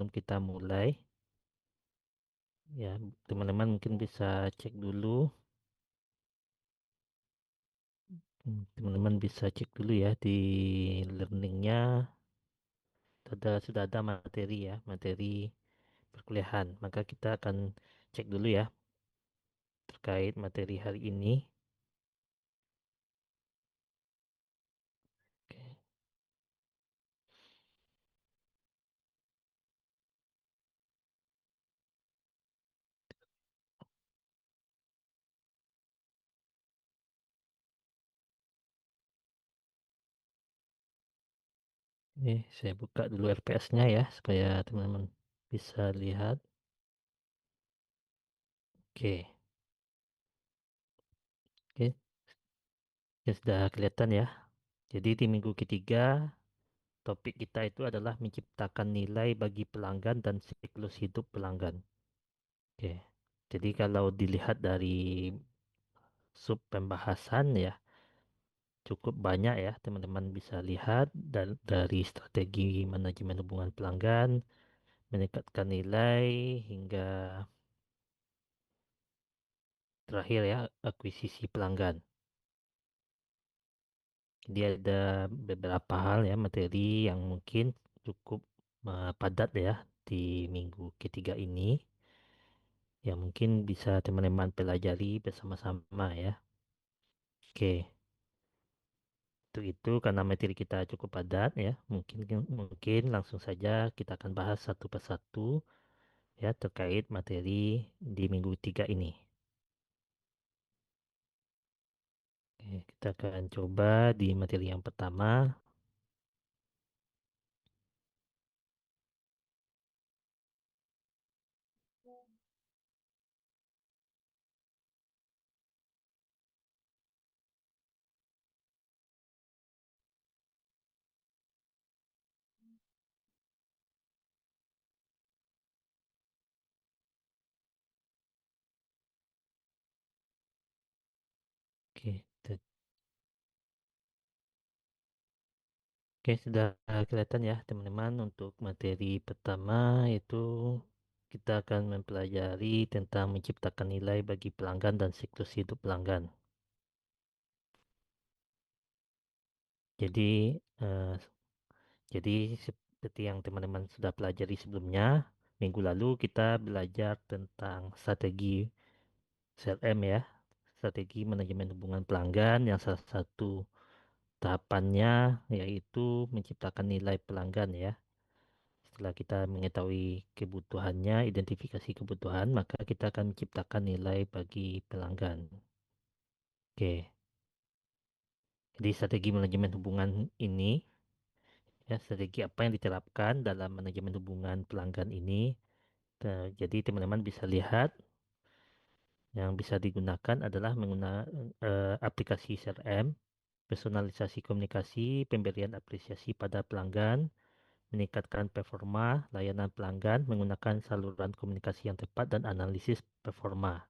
sebelum kita mulai, ya teman-teman mungkin bisa cek dulu, teman-teman bisa cek dulu ya di learningnya sudah ada materi ya, materi perkuliahan. Maka kita akan cek dulu ya terkait materi hari ini. Oke, saya buka dulu RPS-nya ya supaya teman-teman bisa lihat. Oke, oke, ya sudah kelihatan ya. Jadi di minggu ketiga topik kita itu adalah menciptakan nilai bagi pelanggan dan siklus hidup pelanggan. Oke. Jadi kalau dilihat dari sub pembahasan ya cukup banyak ya teman-teman bisa lihat dari strategi manajemen hubungan pelanggan, meningkatkan nilai hingga terakhir ya akuisisi pelanggan. Jadi ada beberapa hal ya materi yang mungkin cukup padat ya di minggu ketiga ini yang mungkin bisa teman-teman pelajari bersama-sama ya. Oke, untuk itu karena materi kita cukup padat ya, mungkin langsung saja kita akan bahas satu persatu ya terkait materi di minggu tiga ini. Oke, kita akan coba di materi yang pertama. Oke, oke sudah kelihatan ya teman-teman untuk materi pertama itu kita akan mempelajari tentang menciptakan nilai bagi pelanggan dan siklus hidup pelanggan. Jadi eh, Jadi seperti yang teman-teman sudah pelajari sebelumnya, minggu lalu kita belajar tentang strategi CRM ya, strategi manajemen hubungan pelanggan yang salah satu tahapannya yaitu menciptakan nilai pelanggan ya. Setelah kita mengetahui kebutuhannya, identifikasi kebutuhan, maka kita akan menciptakan nilai bagi pelanggan. Oke, jadi strategi manajemen hubungan ini ya, strategi apa yang diterapkan dalam manajemen hubungan pelanggan ini. Jadi teman-teman bisa lihat yang bisa digunakan adalah menggunakan aplikasi CRM, personalisasi komunikasi, pemberian apresiasi pada pelanggan, meningkatkan performa layanan pelanggan menggunakan saluran komunikasi yang tepat dan analisis performa.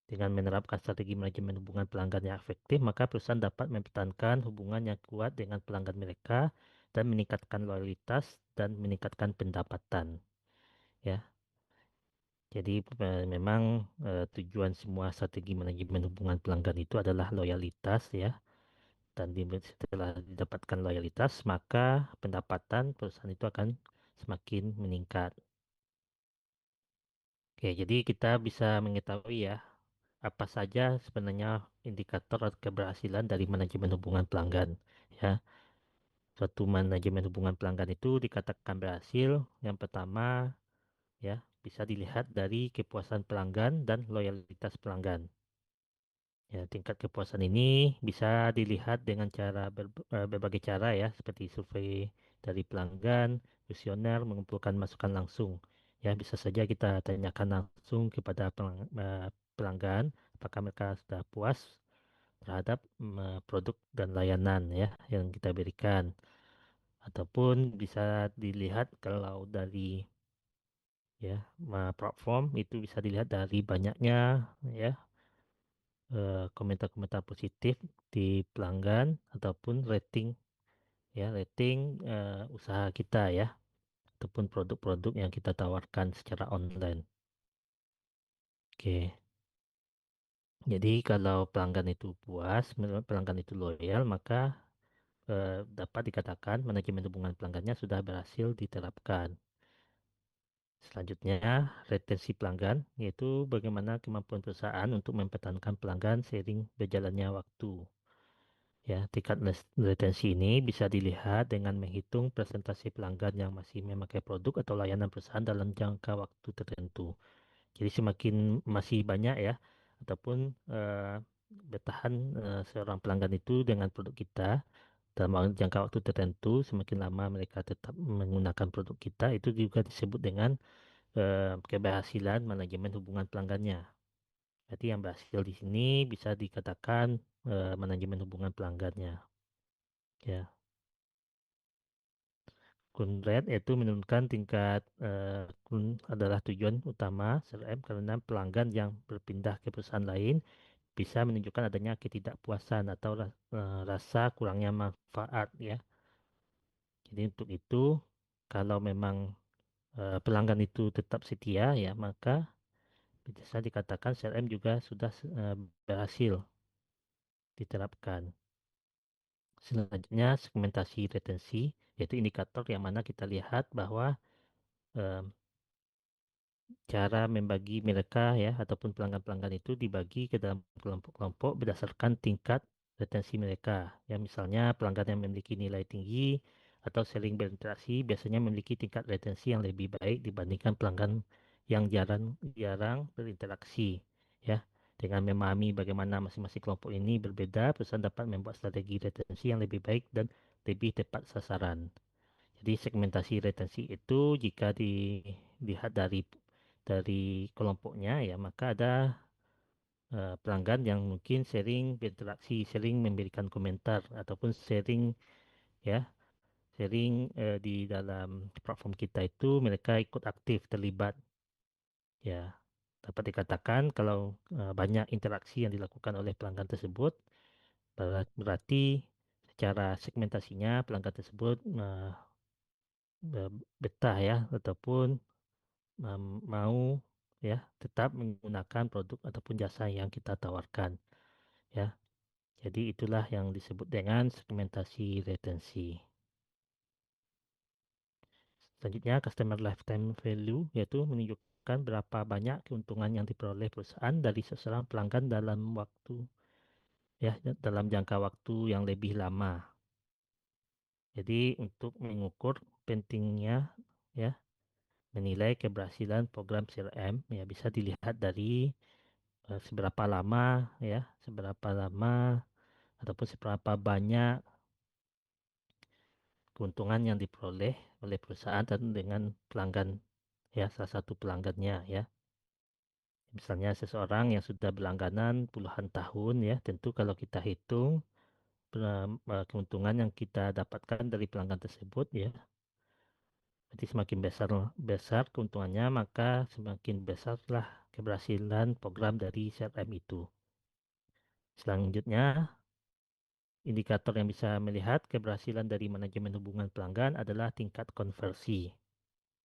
Dengan menerapkan strategi manajemen hubungan pelanggan yang efektif, maka perusahaan dapat mempertahankan hubungan yang kuat dengan pelanggan mereka dan meningkatkan loyalitas dan meningkatkan pendapatan. Ya, jadi memang tujuan semua strategi manajemen hubungan pelanggan itu adalah loyalitas ya. Dan setelah didapatkan loyalitas, maka pendapatan perusahaan itu akan semakin meningkat. Oke, jadi kita bisa mengetahui ya apa saja sebenarnya indikator atau keberhasilan dari manajemen hubungan pelanggan. Ya, suatu manajemen hubungan pelanggan itu dikatakan berhasil. Yang pertama ya bisa dilihat dari kepuasan pelanggan dan loyalitas pelanggan. Ya, tingkat kepuasan ini bisa dilihat dengan berbagai cara ya, seperti survei dari pelanggan, kuesioner, mengumpulkan masukan langsung. Ya, bisa saja kita tanyakan langsung kepada pelanggan apakah mereka sudah puas terhadap produk dan layanan ya yang kita berikan. Ataupun bisa dilihat kalau dari ya platform itu bisa dilihat dari banyaknya ya komentar-komentar positif di pelanggan ataupun rating ya rating usaha kita ya. ataupun produk-produk yang kita tawarkan secara online. Oke. Jadi kalau pelanggan itu puas, pelanggan itu loyal, maka dapat dikatakan manajemen hubungan pelanggannya sudah berhasil diterapkan. Selanjutnya, retensi pelanggan, yaitu bagaimana kemampuan perusahaan untuk mempertahankan pelanggan seiring berjalannya waktu. Ya, tingkat retensi ini bisa dilihat dengan menghitung presentasi pelanggan yang masih memakai produk atau layanan perusahaan dalam jangka waktu tertentu. Jadi semakin masih banyak ya, ataupun bertahan seorang pelanggan itu dengan produk kita dalam jangka waktu tertentu, semakin lama mereka tetap menggunakan produk kita, itu juga disebut dengan keberhasilan manajemen hubungan pelanggannya. Berarti yang berhasil di sini bisa dikatakan manajemen hubungan pelanggannya. Ya, Kun rate yaitu menurunkan tingkat kun adalah tujuan utama CRM karena pelanggan yang berpindah ke perusahaan lain bisa menunjukkan adanya ketidakpuasan atau rasa kurangnya manfaat ya. Jadi untuk itu kalau memang pelanggan itu tetap setia ya maka bisa dikatakan CRM juga sudah berhasil diterapkan. Selanjutnya segmentasi retensi yaitu indikator yang mana kita lihat bahwa eh, cara membagi mereka ya ataupun pelanggan-pelanggan itu dibagi ke dalam kelompok-kelompok berdasarkan tingkat retensi mereka. Ya misalnya pelanggan yang memiliki nilai tinggi atau sering berinteraksi biasanya memiliki tingkat retensi yang lebih baik dibandingkan pelanggan yang jarang berinteraksi. Ya, dengan memahami bagaimana masing-masing kelompok ini berbeda, perusahaan dapat membuat strategi retensi yang lebih baik dan lebih tepat sasaran. Jadi segmentasi retensi itu jika dilihat dari kelompoknya ya maka ada pelanggan yang mungkin sering berinteraksi, sering memberikan komentar ataupun ya sering di dalam platform kita itu mereka ikut aktif terlibat ya. Dapat dikatakan kalau banyak interaksi yang dilakukan oleh pelanggan tersebut berarti secara segmentasinya pelanggan tersebut betah ya ataupun mau ya tetap menggunakan produk ataupun jasa yang kita tawarkan ya. Jadi itulah yang disebut dengan segmentasi retensi. Selanjutnya customer lifetime value yaitu menunjukkan berapa banyak keuntungan yang diperoleh perusahaan dari seseorang pelanggan dalam jangka waktu yang lebih lama. Jadi untuk mengukur pentingnya ya menilai keberhasilan program CRM ya bisa dilihat dari seberapa lama ataupun seberapa banyak keuntungan yang diperoleh oleh perusahaan dan dengan pelanggan ya salah satu pelanggannya ya. Misalnya seseorang yang sudah berlangganan puluhan tahun ya, tentu kalau kita hitung keuntungan yang kita dapatkan dari pelanggan tersebut ya, berarti semakin besar besar keuntungannya maka semakin besarlah keberhasilan program dari CRM itu. Selanjutnya, indikator yang bisa melihat keberhasilan dari manajemen hubungan pelanggan adalah tingkat konversi.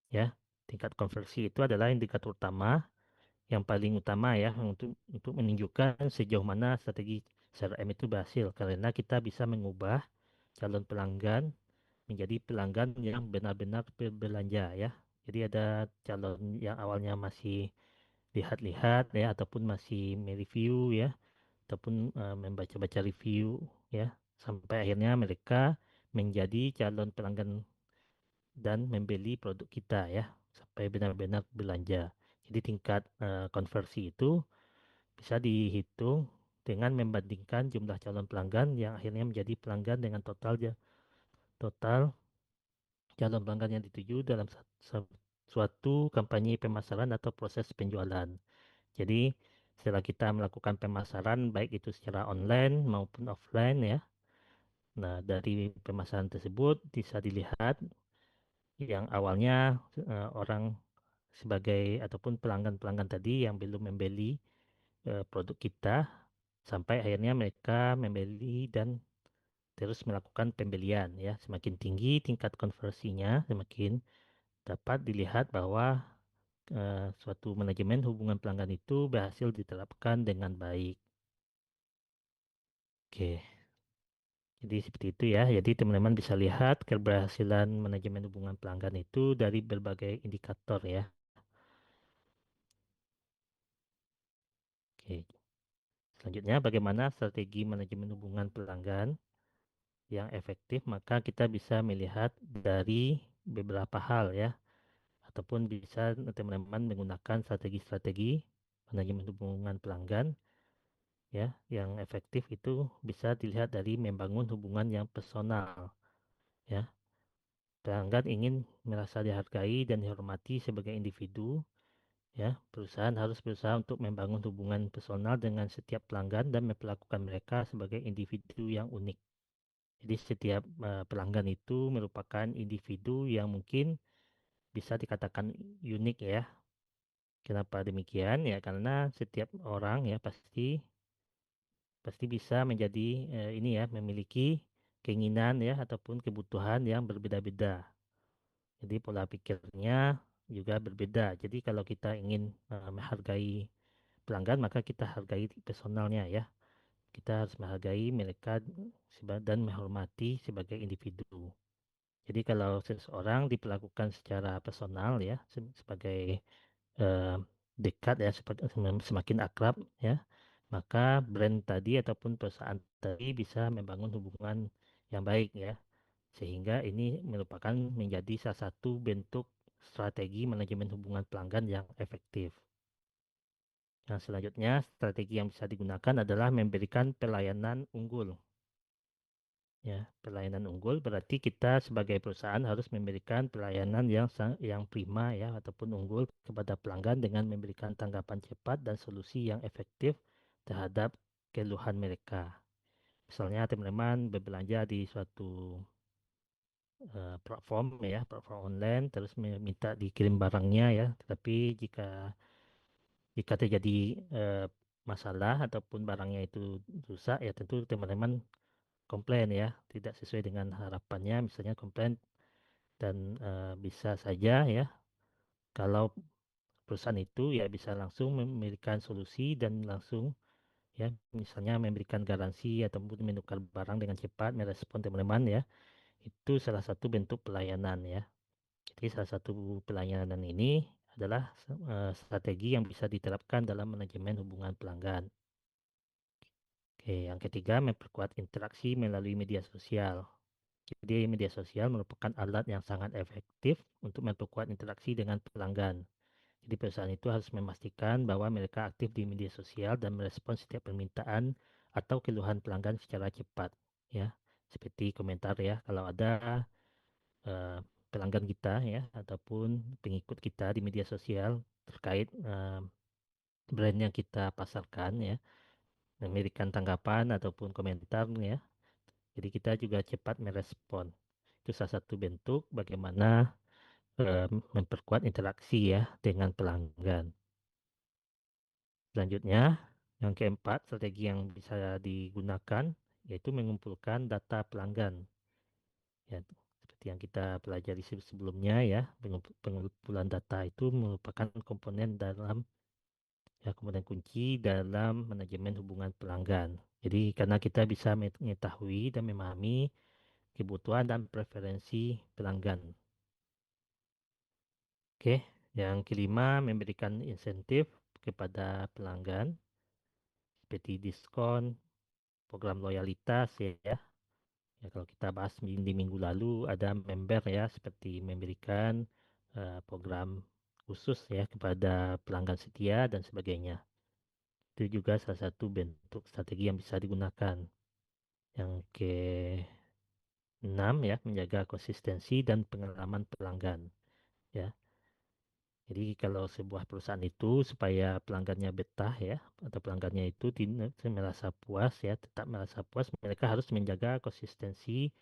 Ya, tingkat konversi itu adalah indikator utama yang paling utama ya untuk menunjukkan sejauh mana strategi CRM itu berhasil karena kita bisa mengubah calon pelanggan menjadi pelanggan yang benar-benar berbelanja ya. Jadi ada calon yang awalnya masih lihat-lihat ya ataupun masih mereview ya ataupun membaca-baca review ya sampai akhirnya mereka menjadi calon pelanggan dan membeli produk kita ya sampai benar-benar belanja. Jadi tingkat konversi itu bisa dihitung dengan membandingkan jumlah calon pelanggan yang akhirnya menjadi pelanggan dengan total calon pelanggan yang dituju dalam suatu kampanye pemasaran atau proses penjualan. Jadi setelah kita melakukan pemasaran baik itu secara online maupun offline ya. Nah, dari pemasaran tersebut bisa dilihat yang awalnya orang sebagai ataupun pelanggan-pelanggan tadi yang belum membeli produk kita sampai akhirnya mereka membeli dan terus melakukan pembelian ya. Semakin tinggi tingkat konversinya, semakin dapat dilihat bahwa suatu manajemen hubungan pelanggan itu berhasil diterapkan dengan baik. Oke, jadi seperti itu ya. Jadi teman-teman bisa lihat keberhasilan manajemen hubungan pelanggan itu dari berbagai indikator ya. Oke, selanjutnya bagaimana strategi manajemen hubungan pelanggan yang efektif? Maka kita bisa melihat dari beberapa hal ya, ataupun bisa teman-teman menggunakan strategi-strategi manajemen hubungan pelanggan ya yang efektif itu bisa dilihat dari membangun hubungan yang personal ya. Pelanggan ingin merasa dihargai dan dihormati sebagai individu ya. Perusahaan harus berusaha untuk membangun hubungan personal dengan setiap pelanggan dan memperlakukan mereka sebagai individu yang unik. Jadi setiap pelanggan itu merupakan individu yang mungkin bisa dikatakan unik ya. Kenapa demikian? Ya karena setiap orang ya pasti pasti bisa menjadi ini ya memiliki keinginan ya ataupun kebutuhan yang berbeda-beda. Jadi pola pikirnya juga berbeda. Jadi kalau kita ingin menghargai pelanggan maka kita hargai personalnya ya. Kita harus menghargai mereka dan menghormati sebagai individu. Jadi kalau seseorang diperlakukan secara personal ya sebagai eh, dekat ya semakin akrab ya, maka brand tadi ataupun perusahaan tadi bisa membangun hubungan yang baik ya, sehingga ini merupakan menjadi salah satu bentuk strategi manajemen hubungan pelanggan yang efektif. Nah, selanjutnya strategi yang bisa digunakan adalah memberikan pelayanan unggul. Ya, pelayanan unggul berarti kita sebagai perusahaan harus memberikan pelayanan yang prima ya ataupun unggul kepada pelanggan dengan memberikan tanggapan cepat dan solusi yang efektif terhadap keluhan mereka. Misalnya teman-teman berbelanja di suatu platform ya, platform online terus minta dikirim barangnya ya, tetapi jika terjadi eh, masalah ataupun barangnya itu rusak ya tentu teman-teman komplain ya, tidak sesuai dengan harapannya, misalnya komplain dan bisa saja ya kalau perusahaan itu ya bisa langsung memberikan solusi dan langsung ya misalnya memberikan garansi ataupun menukar barang dengan cepat merespon teman-teman ya, itu salah satu bentuk pelayanan ya. Jadi salah satu pelayanan ini adalah strategi yang bisa diterapkan dalam manajemen hubungan pelanggan. Oke, yang ketiga memperkuat interaksi melalui media sosial. Jadi media sosial merupakan alat yang sangat efektif untuk memperkuat interaksi dengan pelanggan. Jadi perusahaan itu harus memastikan bahwa mereka aktif di media sosial dan merespons setiap permintaan atau keluhan pelanggan secara cepat. Ya, seperti komentar ya, kalau ada eh, pelanggan kita ya ataupun pengikut kita di media sosial terkait brand yang kita pasarkan ya, memberikan tanggapan ataupun komentar ya. Jadi kita juga cepat merespon. Itu salah satu bentuk bagaimana memperkuat interaksi ya dengan pelanggan. Selanjutnya, yang keempat, strategi yang bisa digunakan yaitu mengumpulkan data pelanggan. Ya, seperti yang kita pelajari sebelumnya ya, pengumpulan data itu merupakan komponen dalam ya komponen kunci dalam manajemen hubungan pelanggan. Jadi karena kita bisa mengetahui dan memahami kebutuhan dan preferensi pelanggan. Oke, yang kelima memberikan insentif kepada pelanggan seperti diskon, program loyalitas ya. Ya, kalau kita bahas di minggu lalu ada member ya seperti memberikan program khusus ya kepada pelanggan setia dan sebagainya. Itu juga salah satu bentuk strategi yang bisa digunakan. Yang keenam ya menjaga konsistensi dan pengalaman pelanggan ya. Jadi kalau sebuah perusahaan itu supaya pelanggannya betah ya atau pelanggannya itu merasa puas ya, tetap merasa puas, mereka harus menjaga konsistensi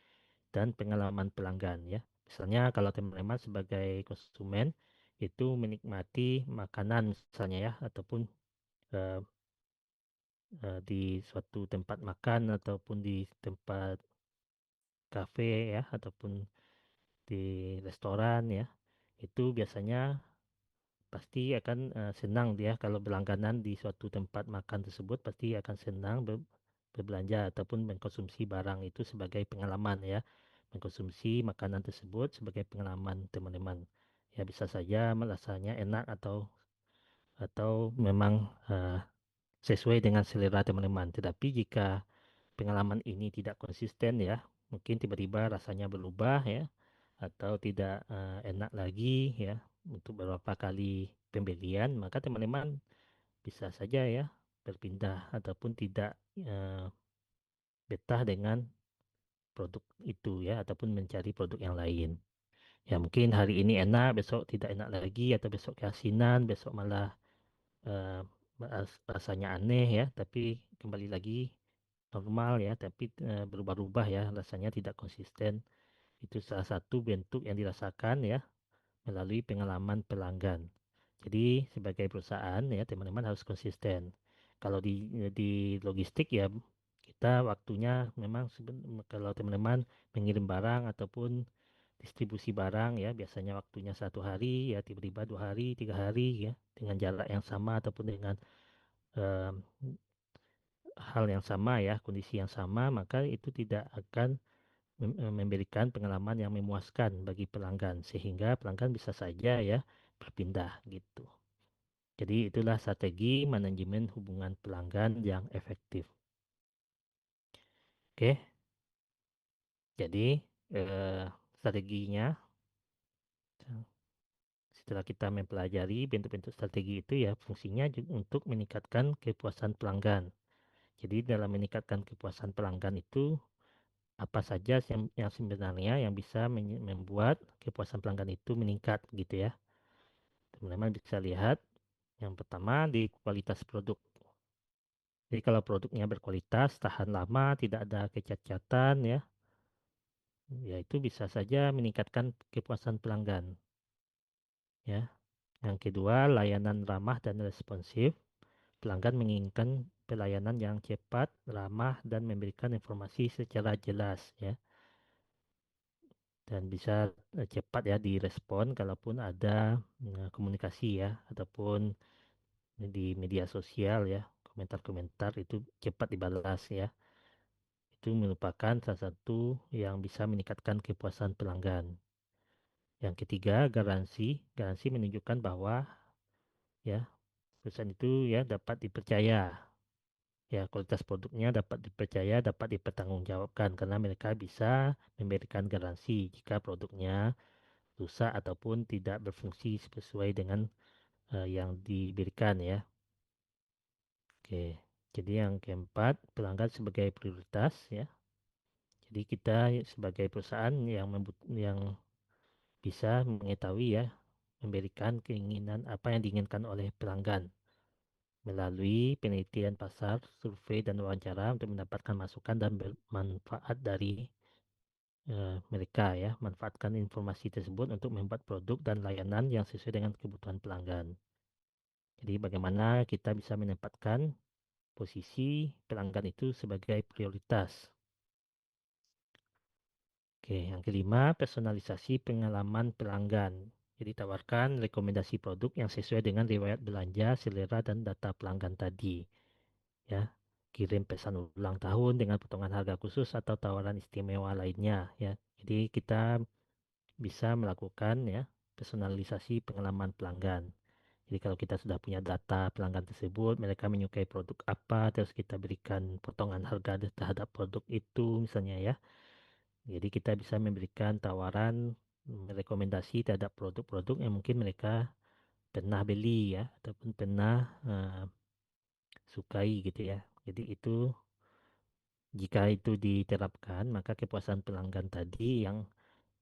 dan pengalaman pelanggan ya. Misalnya kalau teman-teman sebagai konsumen itu menikmati makanan misalnya ya ataupun eh, di suatu tempat makan ataupun di tempat kafe ya ataupun di restoran ya. Itu biasanya pasti akan senang dia kalau berlangganan di suatu tempat makan tersebut, pasti akan senang berbelanja ataupun mengkonsumsi barang itu sebagai pengalaman ya. Mengkonsumsi makanan tersebut sebagai pengalaman teman-teman. Ya bisa saja rasanya enak atau memang sesuai dengan selera teman-teman. Tetapi jika pengalaman ini tidak konsisten ya, mungkin tiba-tiba rasanya berubah ya, atau tidak enak lagi ya untuk beberapa kali pembelian, maka teman-teman bisa saja ya berpindah ataupun tidak betah dengan produk itu ya, ataupun mencari produk yang lain. Ya mungkin hari ini enak, besok tidak enak lagi, atau besok keasinan, besok malah eh, rasanya aneh ya, tapi kembali lagi normal ya, tapi berubah-ubah ya, rasanya tidak konsisten. Itu salah satu bentuk yang dirasakan ya melalui pengalaman pelanggan. Jadi sebagai perusahaan ya teman-teman harus konsisten. Kalau di logistik ya kita waktunya memang kalau teman-teman mengirim barang ataupun distribusi barang ya biasanya waktunya 1 hari ya tiba-tiba 2 hari 3 hari ya dengan jarak yang sama ataupun dengan eh, hal yang sama ya kondisi yang sama maka itu tidak akan memberikan pengalaman yang memuaskan bagi pelanggan sehingga pelanggan bisa saja ya berpindah gitu. Jadi itulah strategi manajemen hubungan pelanggan yang efektif. Oke, jadi strateginya setelah kita mempelajari bentuk-bentuk strategi itu ya fungsinya juga untuk meningkatkan kepuasan pelanggan. Jadi dalam meningkatkan kepuasan pelanggan itu apa saja yang sebenarnya yang bisa membuat kepuasan pelanggan itu meningkat gitu ya. Teman-teman bisa lihat yang pertama di kualitas produk. Jadi kalau produknya berkualitas, tahan lama, tidak ada kecacatan ya, ya itu bisa saja meningkatkan kepuasan pelanggan ya. Yang kedua, layanan ramah dan responsif. Pelanggan menginginkan pelayanan yang cepat, ramah dan memberikan informasi secara jelas ya. Dan bisa cepat ya direspon kalaupun ada komunikasi ya ataupun di media sosial ya, komentar-komentar itu cepat dibalas ya. Itu merupakan salah satu yang bisa meningkatkan kepuasan pelanggan. Yang ketiga, garansi. Garansi menunjukkan bahwa ya perusahaan itu ya dapat dipercaya. Ya, kualitas produknya dapat dipercaya, dapat dipertanggungjawabkan karena mereka bisa memberikan garansi jika produknya rusak ataupun tidak berfungsi sesuai dengan yang diberikan ya. Oke. Jadi yang keempat, pelanggan sebagai prioritas ya. Jadi kita sebagai perusahaan yang bisa mengetahui ya, memberikan keinginan apa yang diinginkan oleh pelanggan melalui penelitian pasar, survei dan wawancara untuk mendapatkan masukan dan bermanfaat dari mereka ya, manfaatkan informasi tersebut untuk membuat produk dan layanan yang sesuai dengan kebutuhan pelanggan. Jadi bagaimana kita bisa menempatkan posisi pelanggan itu sebagai prioritas. Oke, yang kelima, personalisasi pengalaman pelanggan. Jadi tawarkan rekomendasi produk yang sesuai dengan riwayat belanja, selera, dan data pelanggan tadi. Ya, kirim pesan ulang tahun dengan potongan harga khusus atau tawaran istimewa lainnya. Ya, jadi kita bisa melakukan ya personalisasi pengalaman pelanggan. Jadi kalau kita sudah punya data pelanggan tersebut, mereka menyukai produk apa, terus kita berikan potongan harga terhadap produk itu misalnya ya. Jadi kita bisa memberikan tawaran rekomendasi terhadap produk-produk yang mungkin mereka pernah beli ya ataupun pernah sukai gitu ya. Jadi itu jika itu diterapkan maka kepuasan pelanggan tadi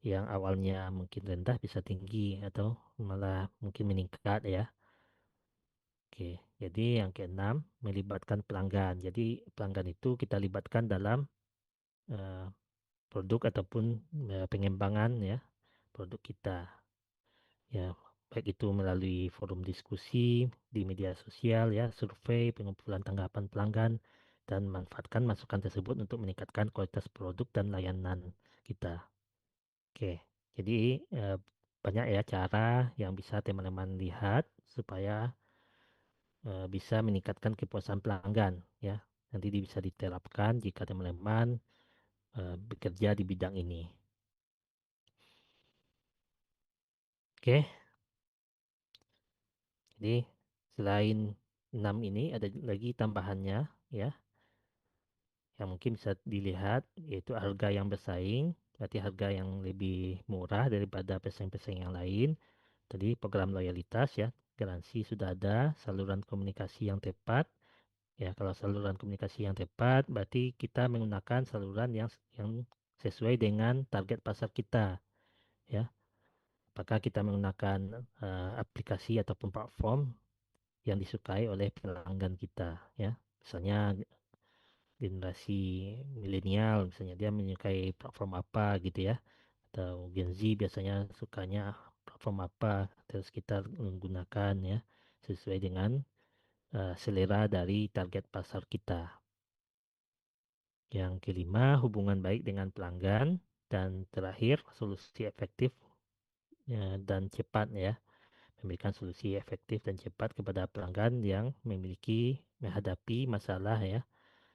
yang awalnya mungkin rendah bisa tinggi atau malah mungkin meningkat ya. Oke, jadi yang keenam melibatkan pelanggan. Jadi pelanggan itu kita libatkan dalam eh, produk ataupun pengembangan ya produk kita. Ya, baik itu melalui forum diskusi di media sosial ya, survei, pengumpulan tanggapan pelanggan dan manfaatkan masukan tersebut untuk meningkatkan kualitas produk dan layanan kita. Oke, jadi banyak ya cara yang bisa teman-teman lihat supaya bisa meningkatkan kepuasan pelanggan ya. Nanti bisa diterapkan jika teman-teman bekerja di bidang ini. Oke, jadi selain 6 ini ada lagi tambahannya ya, yang mungkin bisa dilihat yaitu harga yang bersaing, berarti harga yang lebih murah daripada pesaing-pesaing yang lain. Tadi program loyalitas ya, garansi sudah ada, saluran komunikasi yang tepat. Ya, kalau saluran komunikasi yang tepat, berarti kita menggunakan saluran yang sesuai dengan target pasar kita, ya. Apakah kita menggunakan aplikasi ataupun platform yang disukai oleh pelanggan kita, ya. Misalnya generasi milenial, misalnya dia menyukai platform apa gitu ya, atau Gen Z biasanya sukanya platform apa, terus kita menggunakan ya sesuai dengan selera dari target pasar kita. Yang kelima, hubungan baik dengan pelanggan. Dan terakhir, solusi efektif dan cepat ya. Memberikan solusi efektif dan cepat kepada pelanggan yang memiliki menghadapi masalah ya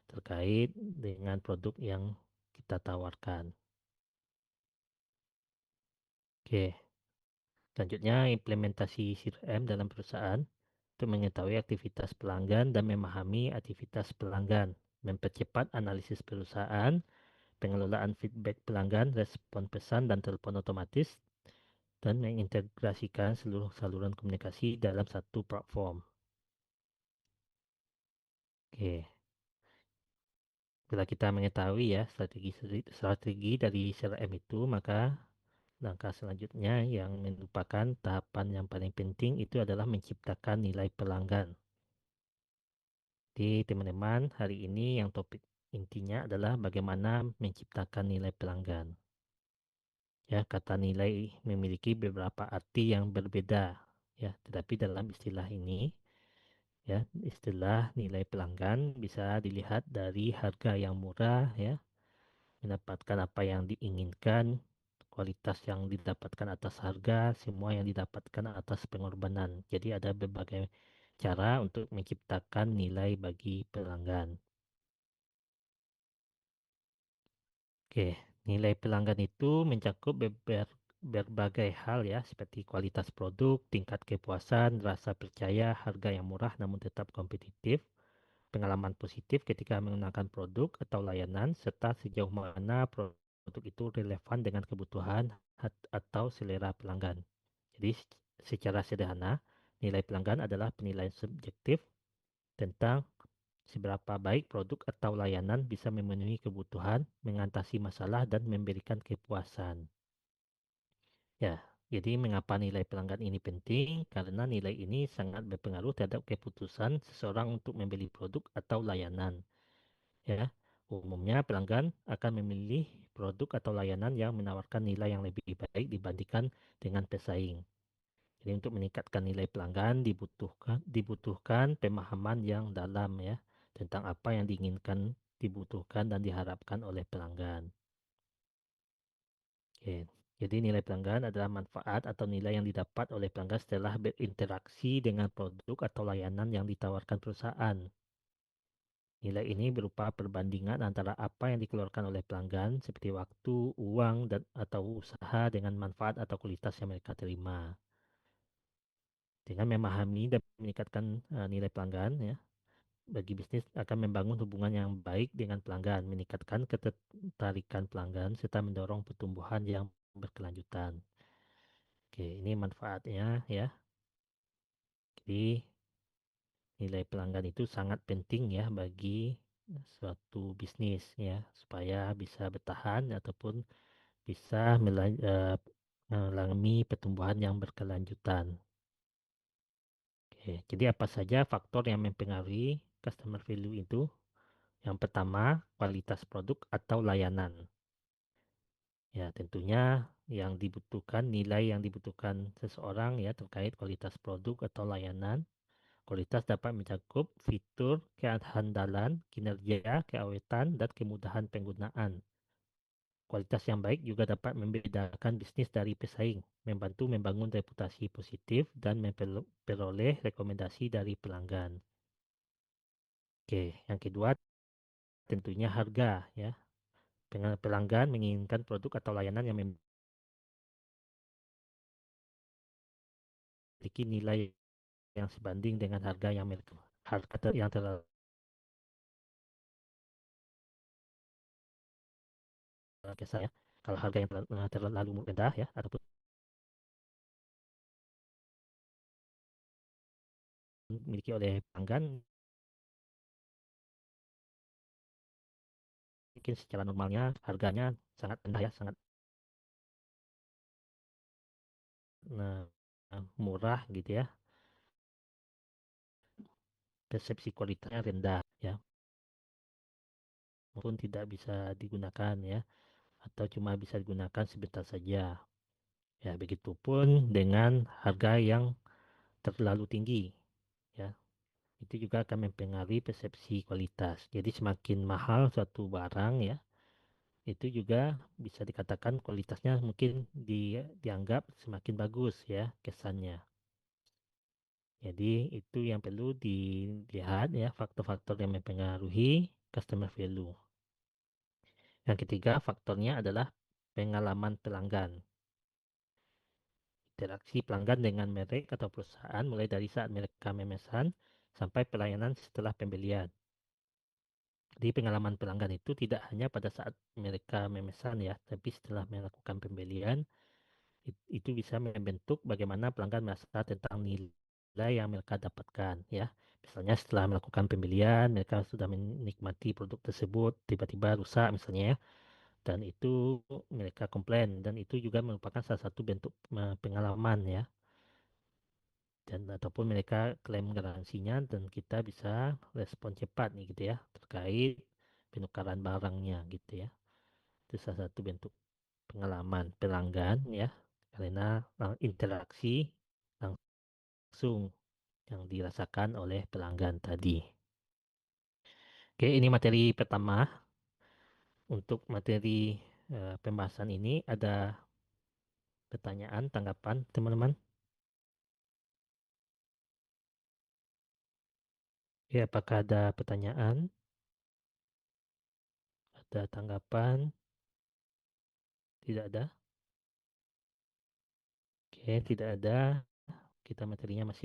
terkait dengan produk yang kita tawarkan. Oke, selanjutnya implementasi CRM dalam perusahaan untuk mengetahui aktivitas pelanggan dan memahami aktivitas pelanggan, mempercepat analisis perusahaan, pengelolaan feedback pelanggan, respon pesan dan telepon otomatis, dan mengintegrasikan seluruh saluran komunikasi dalam satu platform. Oke, setelah kita mengetahui ya strategi dari CRM itu, maka langkah selanjutnya yang merupakan tahapan yang paling penting itu adalah menciptakan nilai pelanggan. Jadi teman-teman, hari ini yang topik intinya adalah bagaimana menciptakan nilai pelanggan. Ya, kata nilai memiliki beberapa arti yang berbeda ya, tetapi dalam istilah ini ya, istilah nilai pelanggan bisa dilihat dari harga yang murah ya, mendapatkan apa yang diinginkan, kualitas yang didapatkan atas harga, semua yang didapatkan atas pengorbanan. Jadi ada berbagai cara untuk menciptakan nilai bagi pelanggan. Oke, nilai pelanggan itu mencakup berbagai hal ya, seperti kualitas produk, tingkat kepuasan, rasa percaya, harga yang murah namun tetap kompetitif, pengalaman positif ketika menggunakan produk atau layanan, serta sejauh mana produk itu relevan dengan kebutuhan atau selera pelanggan. Jadi secara sederhana, nilai pelanggan adalah penilaian subjektif tentang seberapa baik produk atau layanan bisa memenuhi kebutuhan, mengatasi masalah, dan memberikan kepuasan. Ya, jadi mengapa nilai pelanggan ini penting? Karena nilai ini sangat berpengaruh terhadap keputusan seseorang untuk membeli produk atau layanan. Ya, umumnya pelanggan akan memilih produk atau layanan yang menawarkan nilai yang lebih baik dibandingkan dengan pesaing. Jadi untuk meningkatkan nilai pelanggan dibutuhkan pemahaman yang dalam ya tentang apa yang diinginkan, dibutuhkan dan diharapkan oleh pelanggan. Oke. Jadi nilai pelanggan adalah manfaat atau nilai yang didapat oleh pelanggan setelah berinteraksi dengan produk atau layanan yang ditawarkan perusahaan. Nilai ini berupa perbandingan antara apa yang dikeluarkan oleh pelanggan seperti waktu, uang, dan atau usaha dengan manfaat atau kualitas yang mereka terima. Dengan memahami dan meningkatkan nilai pelanggan, ya, bagi bisnis akan membangun hubungan yang baik dengan pelanggan, meningkatkan ketertarikan pelanggan, serta mendorong pertumbuhan yang berkelanjutan. Oke, ini manfaatnya ya. Jadi nilai pelanggan itu sangat penting ya bagi suatu bisnis ya, supaya bisa bertahan ataupun bisa mengalami pertumbuhan yang berkelanjutan. Oke, jadi apa saja faktor yang mempengaruhi customer value itu? Yang pertama, kualitas produk atau layanan. Ya, tentunya yang dibutuhkan, nilai yang dibutuhkan seseorang ya terkait kualitas produk atau layanan. Kualitas dapat mencakup fitur, kehandalan, kinerja, keawetan, dan kemudahan penggunaan. Kualitas yang baik juga dapat membedakan bisnis dari pesaing, membantu membangun reputasi positif, dan memperoleh rekomendasi dari pelanggan. Oke, yang kedua tentunya harga ya. Pelanggan menginginkan produk atau layanan yang memiliki nilai yang sebanding dengan harga yang mereka yang terlalu biasa ya. Kalau harga yang terlalu rendah ya ataupun dimiliki oleh pelanggan mungkin secara normalnya harganya sangat rendah ya, sangat nah, murah gitu ya. Persepsi kualitasnya rendah ya, maupun tidak bisa digunakan ya, atau cuma bisa digunakan sebentar saja. Ya, begitupun dengan harga yang terlalu tinggi ya. Itu juga akan mempengaruhi persepsi kualitas. Jadi semakin mahal suatu barang ya, itu juga bisa dikatakan kualitasnya mungkin dianggap semakin bagus ya kesannya. Jadi itu yang perlu dilihat ya, faktor-faktor yang mempengaruhi customer value. Yang ketiga faktornya adalah pengalaman pelanggan. Interaksi pelanggan dengan merek atau perusahaan mulai dari saat mereka memesan sampai pelayanan setelah pembelian. Jadi pengalaman pelanggan itu tidak hanya pada saat mereka memesan ya, tapi setelah melakukan pembelian itu bisa membentuk bagaimana pelanggan merasa tentang nilai yang mereka dapatkan ya. Misalnya setelah melakukan pembelian, mereka sudah menikmati produk tersebut, tiba-tiba rusak misalnya ya, dan itu mereka komplain dan itu juga merupakan salah satu bentuk pengalaman ya. Dan ataupun mereka klaim garansinya dan kita bisa respon cepat nih gitu ya terkait penukaran barangnya gitu ya. Itu salah satu bentuk pengalaman pelanggan ya, karena interaksi langsung yang dirasakan oleh pelanggan tadi. Oke, ini materi pertama. Untuk materi pembahasan ini ada pertanyaan, tanggapan teman-teman? Ya, apakah ada pertanyaan? Ada tanggapan? Tidak ada? Oke, tidak ada. Kita materinya masih